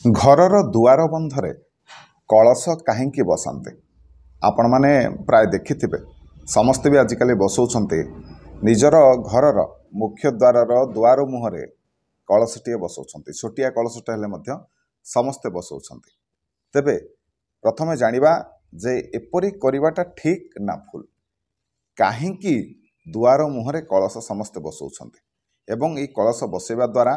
ଘରର ଦୁଆର ବନ୍ଧରେ କଳସ କାହିଁକି ବସାନ୍ତି? ଆପଣମାନେ ପ୍ରାୟ ଦେଖିଥିବେ, ସମସ୍ତେ ବି ଆଜିକାଲି ବସାଉଛନ୍ତି। ନିଜର ଘରର ମୁଖ୍ୟ ଦ୍ୱାରର ଦୁଆର ମୁହଁରେ କଳସଟିଏ ବସାଉଛନ୍ତି। ଛୋଟିଆ କଳସଟା ହେଲେ ମଧ୍ୟ ସମସ୍ତେ ବସାଉଛନ୍ତି। ତେବେ ପ୍ରଥମେ ଜାଣିବା ଯେ ଏପରି କରିବାଟା ଠିକ୍ ନା ଭୁଲ। କାହିଁକି ଦୁଆର ମୁହଁରେ କଳସ ସମସ୍ତେ ବସାଉଛନ୍ତି ଏବଂ ଏହି କଳସ ବସାଇବା ଦ୍ୱାରା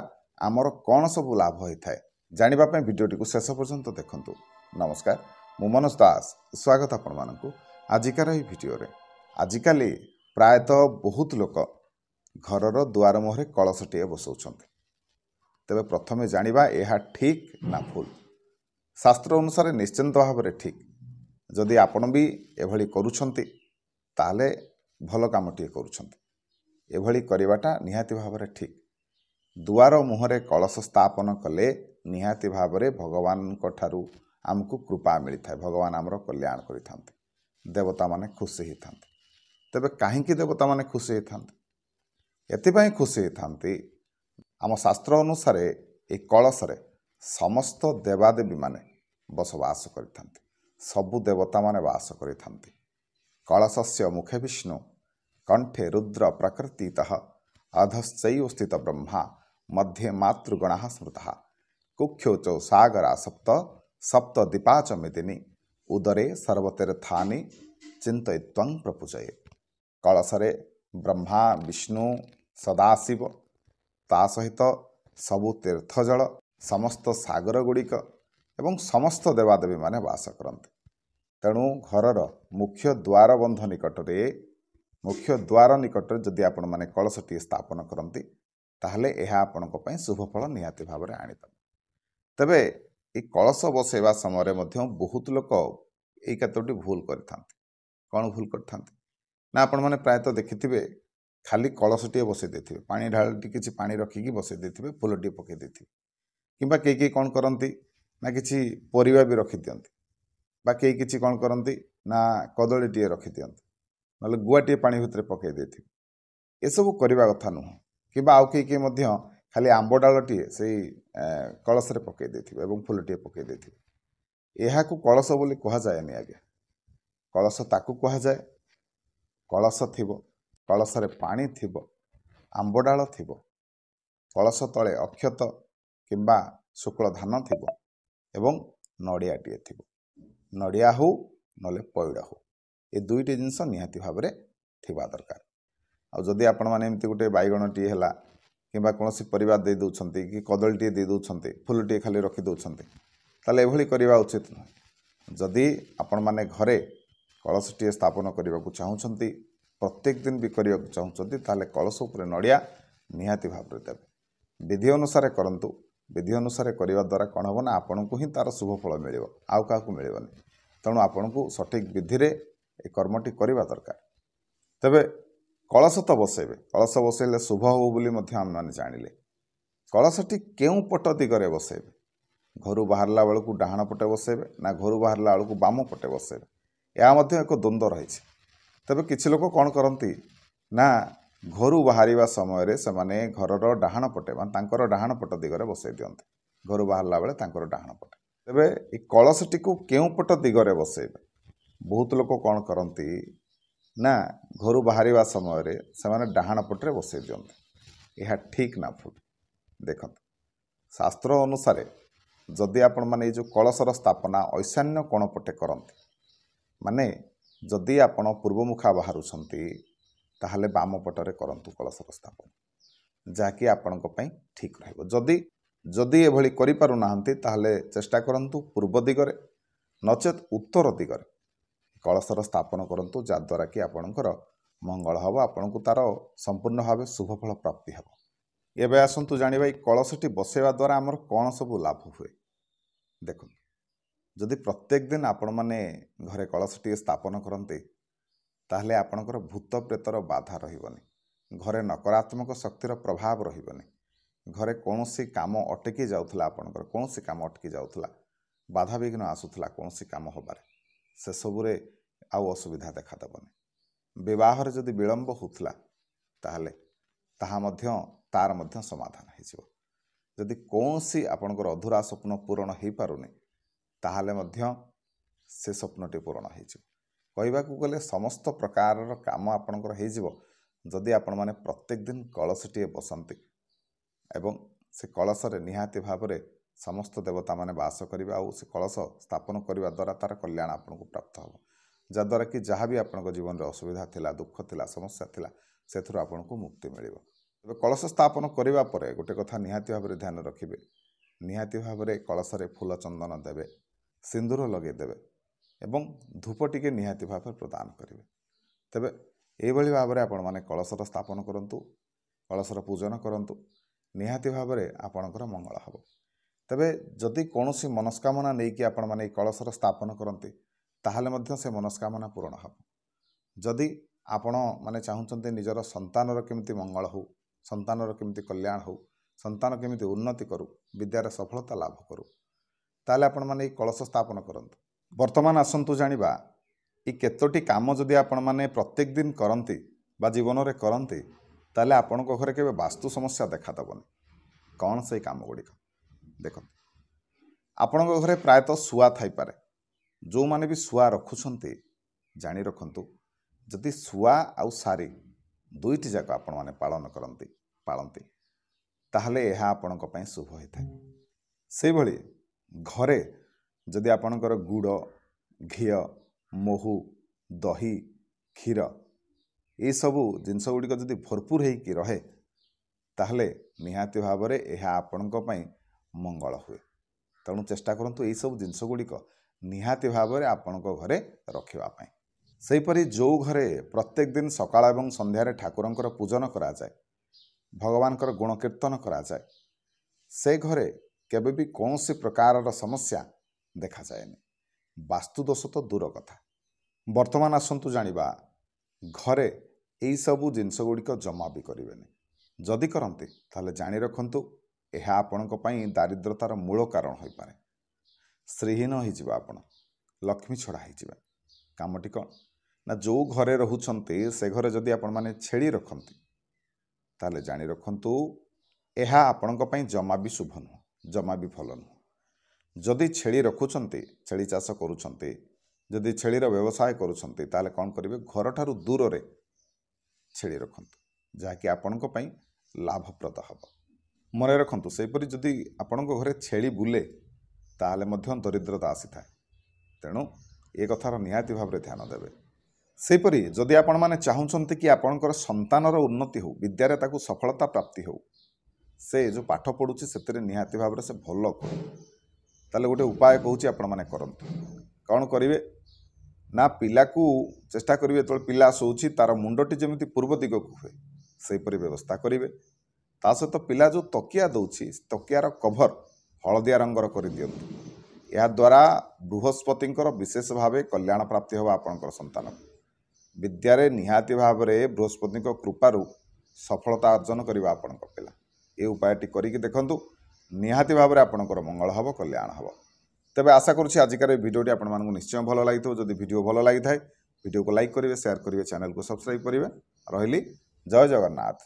ଆମର କ'ଣ ସବୁ ଲାଭ ହୋଇଥାଏ, ଜାଣିବା ପାଇଁ ଭିଡ଼ିଓଟିକୁ ଶେଷ ପର୍ଯ୍ୟନ୍ତ ଦେଖନ୍ତୁ। ନମସ୍କାର, ମୁଁ ମନୋଜ ଦାସ, ସ୍ୱାଗତ ଆପଣମାନଙ୍କୁ ଆଜିକାର ଏହି ଭିଡ଼ିଓରେ। ଆଜିକାଲି ପ୍ରାୟତଃ ବହୁତ ଲୋକ ଘରର ଦୁଆର ମୁହଁରେ କଳସଟିଏ ବସାଉଛନ୍ତି। ତେବେ ପ୍ରଥମେ ଜାଣିବା ଏହା ଠିକ୍ ନା ଭୁଲ। ଶାସ୍ତ୍ର ଅନୁସାରେ ନିଶ୍ଚିନ୍ତ ଭାବରେ ଠିକ୍। ଯଦି ଆପଣ ବି ଏଭଳି କରୁଛନ୍ତି ତାହେଲେ ଭଲ କାମଟିଏ କରୁଛନ୍ତି। ଏଭଳି କରିବାଟା ନିହାତି ଭାବରେ ଠିକ୍। ଦୁଆର ମୁହଁରେ କଳସ ସ୍ଥାପନ କଲେ ନିହାତି ଭାବରେ ଭଗବାନଙ୍କ ଠାରୁ ଆମକୁ କୃପା ମିଳିଥାଏ। ଭଗବାନ ଆମର କଲ୍ୟାଣ କରିଥାନ୍ତି, ଦେବତାମାନେ ଖୁସି ହୋଇଥାନ୍ତି। ତେବେ କାହିଁକି ଦେବତାମାନେ ଖୁସି ହୋଇଥାନ୍ତି? ଏଥିପାଇଁ ଖୁସି ହୋଇଥାନ୍ତି, ଆମ ଶାସ୍ତ୍ର ଅନୁସାରେ ଏହି କଳସରେ ସମସ୍ତ ଦେବାଦେବୀମାନେ ବସବାସ କରିଥାନ୍ତି। ସବୁ ଦେବତାମାନେ ବାସ କରିଥାନ୍ତି। କଳସସ୍ୟ ମୁଖେ ବିଷ୍ଣୁ କଣ୍ଠେ ରୁଦ୍ର ପ୍ରକୃତିତଃ ଅଧଶ୍ଚୈବ ସ୍ଥିତ ବ୍ରହ୍ମା ମଧ୍ୟେ ମାତୃଗଣଃ ସ୍ମୃତଃ କୁକ୍ଷୌଚ ସାଗରା ସପ୍ତ ସପ୍ତ ଦୀପାଚ ମିଦିନି ଉଦରେ ସର୍ବତୀର୍ଥାନି ଚିନ୍ତୟିତ୍ୱଂ ପ୍ରପୂଜୟେ। କଳସରେ ବ୍ରହ୍ମା, ବିଷ୍ଣୁ, ସଦାଶିବ, ତା ସହିତ ସବୁ ତୀର୍ଥଜଳ, ସମସ୍ତ ସାଗର ଗୁଡ଼ିକ ଏବଂ ସମସ୍ତ ଦେବାଦେବୀମାନେ ବାସ କରନ୍ତି। ତେଣୁ ଘରର ମୁଖ୍ୟ ଦ୍ୱାର ବନ୍ଧ ନିକଟରେ, ମୁଖ୍ୟ ଦ୍ୱାର ନିକଟରେ ଯଦି ଆପଣମାନେ କଳସଟିଏ ସ୍ଥାପନ କରନ୍ତି ତାହେଲେ ଏହା ଆପଣଙ୍କ ପାଇଁ ଶୁଭଫଳ ନିହାତି ଭାବରେ ଆଣିଦେବ। ତେବେ ଏହି କଳସ ବସାଇବା ସମୟରେ ମଧ୍ୟ ବହୁତ ଲୋକ ଏହି କେତୋଟି ଭୁଲ କରିଥାନ୍ତି। କ'ଣ ଭୁଲ କରିଥାନ୍ତି ନା, ଆପଣମାନେ ପ୍ରାୟତଃ ଦେଖିଥିବେ ଖାଲି କଳସଟିଏ ବସାଇ ଦେଇଥିବେ, ପାଣି ଢାଳଟି କିଛି ପାଣି ରଖିକି ବସାଇ ଦେଇଥିବେ, ଫୁଲଟିଏ ପକାଇ ଦେଇଥିବେ। କିମ୍ବା କେହି କେହି କ'ଣ କରନ୍ତି ନା କିଛି ପରିବା ବି ରଖିଦିଅନ୍ତି, ବା କେହି କିଛି କ'ଣ କରନ୍ତି ନା କଦଳୀଟିଏ ରଖିଦିଅନ୍ତି, ନହେଲେ ଗୁଆଟିଏ ପାଣି ଭିତରେ ପକାଇ ଦେଇଥିବେ। ଏସବୁ କରିବା କଥା ନୁହଁ। କିମ୍ବା ଆଉ କେହି କେହି ମଧ୍ୟ ଖାଲି ଆମ୍ବ ଡାଳଟିଏ ସେଇ କଳସରେ ପକାଇ ଦେଇଥିବେ ଏବଂ ଫୁଲଟିଏ ପକାଇ ଦେଇଥିବେ। ଏହାକୁ କଳସ ବୋଲି କୁହାଯାଏନି ଆଜ୍ଞା। କଳସ ତାକୁ କୁହାଯାଏ, କଳସ ଥିବ, କଳସରେ ପାଣି ଥିବ, ଆମ୍ବ ଡାଳ ଥିବ, କଳସ ତଳେ ଅକ୍ଷତ କିମ୍ବା ଶୁକ୍ଳ ଧାନ ଥିବ ଏବଂ ନଡ଼ିଆଟିଏ ଥିବ। ନଡ଼ିଆ ହେଉ ନହେଲେ ପଇଡ଼ ହେଉ, ଏ ଦୁଇଟି ଜିନିଷ ନିହାତି ଭାବରେ ଥିବା ଦରକାର। ଆଉ ଯଦି ଆପଣମାନେ ଏମିତି ଗୋଟେ ବାଇଗଣଟିଏ ହେଲା କିମ୍ବା କୌଣସି ପରିବା ଦେଇ ଦେଉଛନ୍ତି କି କଦଳୀଟିଏ ଦେଇ ଦେଉଛନ୍ତି, ଫୁଲଟିଏ ଖାଲି ରଖି ଦେଉଛନ୍ତି, ତାହେଲେ ଏଭଳି କରିବା ଉଚିତ ନୁହେଁ। ଯଦି ଆପଣମାନେ ଘରେ କଳସଟିଏ ସ୍ଥାପନ କରିବାକୁ ଚାହୁଁଛନ୍ତି, ପ୍ରତ୍ୟେକ ଦିନ ବି କରିବାକୁ ଚାହୁଁଛନ୍ତି, ତାହେଲେ କଳସ ଉପରେ ନଡ଼ିଆ ନିହାତି ଭାବରେ ଦେବେ। ବିଧି ଅନୁସାରେ କରନ୍ତୁ। ବିଧି ଅନୁସାରେ କରିବା ଦ୍ୱାରା କ'ଣ ହେବ ନା, ଆପଣଙ୍କୁ ହିଁ ତା'ର ଶୁଭ ଫଳ ମିଳିବ, ଆଉ କାହାକୁ ମିଳିବନି। ତେଣୁ ଆପଣଙ୍କୁ ସଠିକ୍ ବିଧିରେ ଏ କର୍ମଟି କରିବା ଦରକାର। ତେବେ କଳସ ତ ବସାଇବେ, କଳସ ବସାଇଲେ ଶୁଭ ହେବ ବୋଲି ମଧ୍ୟ ଆମେମାନେ ଜାଣିଲେ। କଳସଟି କେଉଁ ପଟ ଦିଗରେ ବସାଇବେ? ଘରୁ ବାହାରିଲା ବେଳକୁ ଡାହାଣ ପଟେ ବସାଇବେ ନା ଘରୁ ବାହାରିଲା ବେଳକୁ ବାମ ପଟେ ବସାଇବେ? ଏହା ମଧ୍ୟ ଏକ ଦ୍ୱନ୍ଦ୍ୱ ରହିଛି। ତେବେ କିଛି ଲୋକ କ'ଣ କରନ୍ତି ନା, ଘରୁ ବାହାରିବା ସମୟରେ ସେମାନେ ଘରର ଡାହାଣ ପଟେ, ମାନେ ତାଙ୍କର ଡାହାଣ ପଟ ଦିଗରେ ବସାଇ ଦିଅନ୍ତି। ଘରୁ ବାହାରିଲା ବେଳେ ତାଙ୍କର ଡାହାଣ ପଟେ। ତେବେ ଏ କଳସଟିକୁ କେଉଁ ପଟ ଦିଗରେ ବସାଇବେ? ବହୁତ ଲୋକ କ'ଣ କରନ୍ତି ନା, ଘରୁ ବାହାରିବା ସମୟରେ ସେମାନେ ଡାହାଣ ପଟରେ ବସାଇ ଦିଅନ୍ତି। ଏହା ଠିକ୍ ନା ଭୁଲ? ଦେଖନ୍ତୁ, ଶାସ୍ତ୍ର ଅନୁସାରେ ଯଦି ଆପଣମାନେ ଏଇ ଯେଉଁ କଳସର ସ୍ଥାପନା ଐଶାନ୍ୟ କୋଣ ପଟେ କରନ୍ତି, ମାନେ ଯଦି ଆପଣ ପୂର୍ବମୁଖା ବାହାରୁଛନ୍ତି ତାହେଲେ ବାମ ପଟରେ କରନ୍ତୁ କଳସର ସ୍ଥାପନ, ଯାହାକି ଆପଣଙ୍କ ପାଇଁ ଠିକ୍ ରହିବ। ଯଦି ଏଭଳି କରିପାରୁନାହାନ୍ତି ତାହେଲେ ଚେଷ୍ଟା କରନ୍ତୁ ପୂର୍ବ ଦିଗରେ, ନଚେତ୍ ଉତ୍ତର ଦିଗରେ କଳସର ସ୍ଥାପନ କରନ୍ତୁ, ଯାହାଦ୍ୱାରା କି ଆପଣଙ୍କର ମଙ୍ଗଳ ହେବ, ଆପଣଙ୍କୁ ତା'ର ସମ୍ପୂର୍ଣ୍ଣ ଭାବେ ଶୁଭଫଳ ପ୍ରାପ୍ତି ହେବ। ଏବେ ଆସନ୍ତୁ ଜାଣିବା ଏଇ କଳସଟି ବସାଇବା ଦ୍ୱାରା ଆମର କ'ଣ ସବୁ ଲାଭ ହୁଏ। ଦେଖନ୍ତୁ, ଯଦି ପ୍ରତ୍ୟେକ ଦିନ ଆପଣମାନେ ଘରେ କଳସଟିଏ ସ୍ଥାପନ କରନ୍ତି ତାହେଲେ ଆପଣଙ୍କର ଭୂତ ପ୍ରେତର ବାଧା ରହିବନି, ଘରେ ନକାରାତ୍ମକ ଶକ୍ତିର ପ୍ରଭାବ ରହିବନି। ଘରେ କୌଣସି କାମ ଅଟକି ଯାଉଥିଲା, ଆପଣଙ୍କର କୌଣସି କାମ ଅଟକି ଯାଉଥିଲା, ବାଧାବିଘ୍ନ ଆସୁଥିଲା କୌଣସି କାମ ହେବାରେ, ସେସବୁରେ ଆଉ ଅସୁବିଧା ଦେଖାଦେବନି। ବିବାହରେ ଯଦି ବିଳମ୍ବ ହେଉଥିଲା ତାହେଲେ ତାର ମଧ୍ୟ ସମାଧାନ ହୋଇଯିବ। ଯଦି କୌଣସି ଆପଣଙ୍କର ଅଧୁରା ସ୍ୱପ୍ନ ପୂରଣ ହୋଇପାରୁନି ତାହେଲେ ମଧ୍ୟ ସେ ସ୍ୱପ୍ନଟି ପୂରଣ ହୋଇଯିବ। କହିବାକୁ ଗଲେ ସମସ୍ତ ପ୍ରକାରର କାମ ଆପଣଙ୍କର ହୋଇଯିବ ଯଦି ଆପଣମାନେ ପ୍ରତ୍ୟେକ ଦିନ କଳସଟିଏ ବସାନ୍ତି ଏବଂ ସେ କଳସରେ ନିହାତି ଭାବରେ ସମସ୍ତ ଦେବତାମାନେ ବାସ କରିବେ ଆଉ ସେ କଳସ ସ୍ଥାପନ କରିବା ଦ୍ୱାରା ତା'ର କଲ୍ୟାଣ ଆପଣଙ୍କୁ ପ୍ରାପ୍ତ ହେବ, ଯାହାଦ୍ୱାରା କି ଯାହା ବି ଆପଣଙ୍କ ଜୀବନରେ ଅସୁବିଧା ଥିଲା, ଦୁଃଖ ଥିଲା, ସମସ୍ୟା ଥିଲା, ସେଥିରୁ ଆପଣଙ୍କୁ ମୁକ୍ତି ମିଳିବ। ତେବେ କଳସ ସ୍ଥାପନ କରିବା ପରେ ଗୋଟେ କଥା ନିହାତି ଭାବରେ ଧ୍ୟାନ ରଖିବେ, ନିହାତି ଭାବରେ କଳସରେ ଫୁଲ ଚନ୍ଦନ ଦେବେ, ସିନ୍ଦୁର ଲଗାଇଦେବେ ଏବଂ ଧୂପ ଟିକେ ନିହାତି ଭାବରେ ପ୍ରଦାନ କରିବେ। ତେବେ ଏଇଭଳି ଭାବରେ ଆପଣମାନେ କଳସର ସ୍ଥାପନ କରନ୍ତୁ, କଳସର ପୂଜନ କରନ୍ତୁ, ନିହାତି ଭାବରେ ଆପଣଙ୍କର ମଙ୍ଗଳ ହେବ। ତେବେ ଯଦି କୌଣସି ମନସ୍କାମନା ନେଇକି ଆପଣମାନେ ଏହି କଳସର ସ୍ଥାପନ କରନ୍ତି ତାହେଲେ ମଧ୍ୟ ସେ ମନସ୍କାମନା ପୂରଣ ହେବ। ଯଦି ଆପଣ ମାନେ ଚାହୁଁଛନ୍ତି ନିଜର ସନ୍ତାନର କେମିତି ମଙ୍ଗଳ ହେଉ, ସନ୍ତାନର କେମିତି କଲ୍ୟାଣ ହେଉ, ସନ୍ତାନ କେମିତି ଉନ୍ନତି କରୁ, ବିଦ୍ୟାରେ ସଫଳତା ଲାଭ କରୁ, ତାହେଲେ ଆପଣମାନେ ଏହି କଳସ ସ୍ଥାପନ କରନ୍ତୁ। ବର୍ତ୍ତମାନ ଆସନ୍ତୁ ଜାଣିବା ଏ କେତୋଟି କାମ ଯଦି ଆପଣମାନେ ପ୍ରତ୍ୟେକ ଦିନ କରନ୍ତି ବା ଜୀବନରେ କରନ୍ତି ତାହେଲେ ଆପଣଙ୍କ ଘରେ କେବେ ବାସ୍ତୁ ସମସ୍ୟା ଦେଖାଦେବନି। କ'ଣ ସେଇ କାମ ଗୁଡ଼ିକ ଦେଖନ୍ତୁ। ଆପଣଙ୍କ ଘରେ ପ୍ରାୟତଃ ଶୁଆ ଥାଇପାରେ। ଯେଉଁମାନେ ବି ଶୁଆ ରଖୁଛନ୍ତି ଜାଣି ରଖନ୍ତୁ, ଯଦି ଶୁଆ ଆଉ ସାରି ଦୁଇଟି ଯାକ ଆପଣମାନେ ପାଳନ୍ତି ତାହେଲେ ଏହା ଆପଣଙ୍କ ପାଇଁ ଶୁଭ ହୋଇଥାଏ। ସେହିଭଳି ଘରେ ଯଦି ଆପଣଙ୍କର ଗୁଡ଼, ଘିଅ, ମହୁ, ଦହି, କ୍ଷୀର ଏସବୁ ଜିନିଷ ଗୁଡ଼ିକ ଯଦି ଭରପୁର ହେଇକି ରହେ ତାହେଲେ ନିହାତି ଭାବରେ ଏହା ଆପଣଙ୍କ ପାଇଁ ମଙ୍ଗଳ ହୁଏ। ତେଣୁ ଚେଷ୍ଟା କରନ୍ତୁ ଏହିସବୁ ଜିନିଷ ଗୁଡ଼ିକ ନିହାତି ଭାବରେ ଆପଣଙ୍କ ଘରେ ରଖିବା ପାଇଁ। ସେହିପରି ଯେଉଁ ଘରେ ପ୍ରତ୍ୟେକ ଦିନ ସକାଳ ଏବଂ ସନ୍ଧ୍ୟାରେ ଠାକୁରଙ୍କର ପୂଜନ କରାଯାଏ, ଭଗବାନଙ୍କର ଗୁଣକୀର୍ତ୍ତନ କରାଯାଏ, ସେ ଘରେ କେବେ ବି କୌଣସି ପ୍ରକାରର ସମସ୍ୟା ଦେଖାଯାଏନି। ବାସ୍ତୁଦୋଷ ତ ଦୂର କଥା। ବର୍ତ୍ତମାନ ଆସନ୍ତୁ ଜାଣିବା ଘରେ ଏହିସବୁ ଜିନିଷ ଗୁଡ଼ିକ ଜମା ବି କରିବେନି। ଯଦି କରନ୍ତି ତାହେଲେ ଜାଣି ରଖନ୍ତୁ ଏହା ଆପଣଙ୍କ ପାଇଁ ଦାରିଦ୍ରତାର ମୂଳ କାରଣ ହୋଇପାରେ। ଶ୍ରୀହୀନ ହୋଇଯିବ, ଆପଣ ଲକ୍ଷ୍ମୀ ଛଡ଼ା ହୋଇଯିବେ। କାମଟି କ'ଣ ନା, ଯେଉଁ ଘରେ ରହୁଛନ୍ତି ସେ ଘରେ ଯଦି ଆପଣମାନେ ଛେଳି ରଖନ୍ତି ତାହେଲେ ଜାଣି ରଖନ୍ତୁ ଏହା ଆପଣଙ୍କ ପାଇଁ ଜମା ବି ଶୁଭ ନୁହଁ, ଜମା ବି ଭଲ ନୁହଁ। ଯଦି ଛେଳି ରଖୁଛନ୍ତି, ଛେଳି ଚାଷ କରୁଛନ୍ତି, ଯଦି ଛେଳିର ବ୍ୟବସାୟ କରୁଛନ୍ତି ତାହେଲେ କ'ଣ କରିବେ, ଘରଠାରୁ ଦୂରରେ ଛେଳି ରଖନ୍ତୁ, ଯାହାକି ଆପଣଙ୍କ ପାଇଁ ଲାଭପ୍ରଦ ହେବ। ମନେ ରଖନ୍ତୁ ସେହିପରି ଯଦି ଆପଣଙ୍କ ଘରେ ଛେଳି ବୁଲେ ତାହେଲେ ମଧ୍ୟ ଦରିଦ୍ରତା ଆସିଥାଏ। ତେଣୁ ଏ କଥାର ନିହାତି ଭାବରେ ଧ୍ୟାନ ଦେବେ। ସେହିପରି ଯଦି ଆପଣମାନେ ଚାହୁଁଛନ୍ତି କି ଆପଣଙ୍କର ସନ୍ତାନର ଉନ୍ନତି ହେଉ, ବିଦ୍ୟାରେ ତାକୁ ସଫଳତା ପ୍ରାପ୍ତି ହେଉ, ସେ ଯେଉଁ ପାଠ ପଢ଼ୁଛି ସେଥିରେ ନିହାତି ଭାବରେ ସେ ଭଲ କରୁ, ତାହେଲେ ଗୋଟେ ଉପାୟ କହୁଛି ଆପଣମାନେ କରନ୍ତୁ। କ'ଣ କରିବେ ନା, ପିଲାକୁ ଚେଷ୍ଟା କରିବେ ଯେତେବେଳେ ପିଲା ଶୋଉଛି ତାର ମୁଣ୍ଡଟି ଯେମିତି ପୂର୍ବ ଦିଗକୁ ହୁଏ ସେହିପରି ବ୍ୟବସ୍ଥା କରିବେ। ତା ସହିତ ପିଲା ଯେଉଁ ତକିଆ ଦେଉଛି ତକିଆର କଭର ହଳଦିଆ ରଙ୍ଗର କରିଦିଅନ୍ତୁ। ଏହାଦ୍ୱାରା ବୃହସ୍ପତିଙ୍କର ବିଶେଷ ଭାବେ କଲ୍ୟାଣ ପ୍ରାପ୍ତି ହେବ ଆପଣଙ୍କର ସନ୍ତାନକୁ। ବିଦ୍ୟାରେ ନିହାତି ଭାବରେ ବୃହସ୍ପତିଙ୍କ କୃପାରୁ ସଫଳତା ଅର୍ଜନ କରିବା ଆପଣଙ୍କ ପିଲା। ଏ ଉପାୟଟି କରିକି ଦେଖନ୍ତୁ, ନିହାତି ଭାବରେ ଆପଣଙ୍କର ମଙ୍ଗଳ ହେବ, କଲ୍ୟାଣ ହେବ। ତେବେ ଆଶା କରୁଛି ଆଜିକାର এই ଭିଡ଼ିଓଟି ଆପଣମାନଙ୍କୁ ନିଶ୍ଚୟ ଭଲ ଲାଗିଥିବ। ଯଦି ଭିଡ଼ିଓ ଭଲ ଲାଗିଥାଏ ଭିଡ଼ିଓକୁ ଲାଇକ୍ କରିବେ, ସେୟାର କରିବେ, ଚ୍ୟାନେଲକୁ ସବସ୍କ୍ରାଇବ୍ କରିବେ। ରହିଲି, ଜୟ ଜଗନ୍ନାଥ।